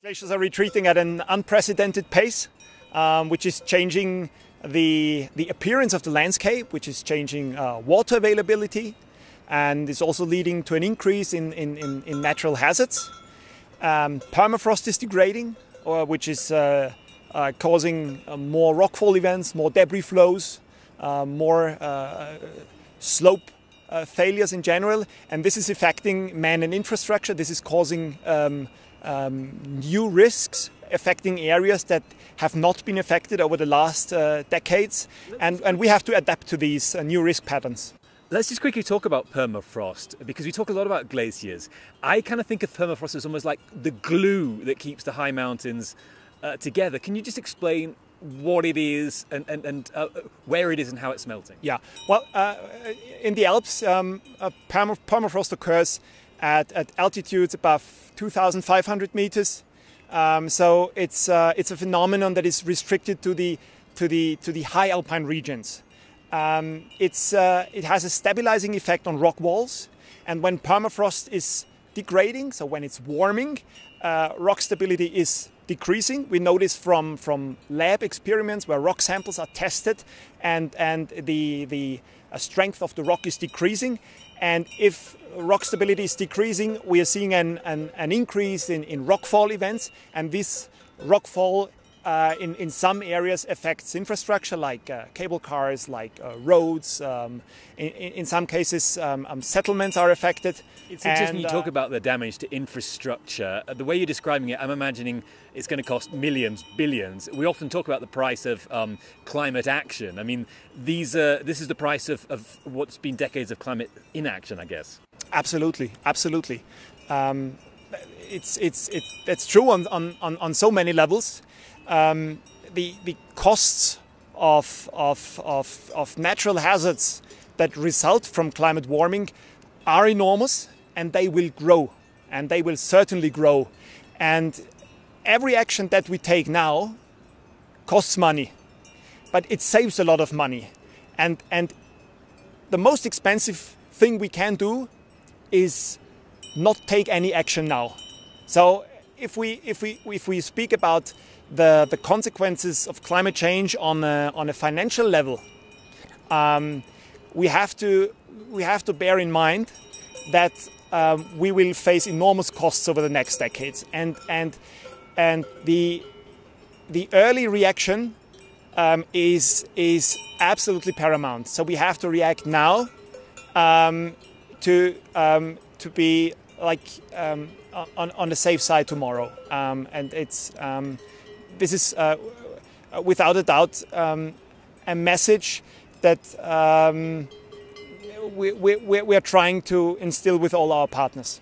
Glaciers are retreating at an unprecedented pace, which is changing the appearance of the landscape, which is changing water availability, and is also leading to an increase in natural hazards. Permafrost is degrading, which is causing more rockfall events, more debris flows, more slope failures in general, and this is affecting man and infrastructure. This is causing new risks affecting areas that have not been affected over the last decades, and we have to adapt to these new risk patterns. Let's just quickly talk about permafrost, because we talk a lot about glaciers. I kind of think of permafrost as almost like the glue that keeps the high mountains together. Can you just explain what it is and where it is and how it's melting? Yeah, well, in the Alps, permafrost occurs at altitudes above 2,500 meters. So it's a phenomenon that is restricted to the high alpine regions. It has a stabilizing effect on rock walls, and when permafrost is degrading, so when it's warming, rock stability is decreasing. We notice from lab experiments where rock samples are tested, and the strength of the rock is decreasing. And if rock stability is decreasing, we are seeing an increase in rockfall events, and this rockfall in some areas affects infrastructure like cable cars, like roads. In some cases, settlements are affected. It's interesting you talk about the damage to infrastructure. The way you're describing it, I'm imagining it's going to cost millions, billions. We often talk about the price of climate action. I mean, this is the price of what's been decades of climate inaction, I guess. Absolutely, absolutely. It's true on so many levels. The costs of natural hazards that result from climate warming are enormous, and they will grow, and they will certainly grow. And every action that we take now costs money, but it saves a lot of money. And the most expensive thing we can do is not take any action now. So if we speak about the consequences of climate change on a financial level, we have to bear in mind that we will face enormous costs over the next decades, and the early reaction is absolutely paramount. So we have to react now to be like on the safe side tomorrow, and this is without a doubt a message that we are trying to instill with all our partners.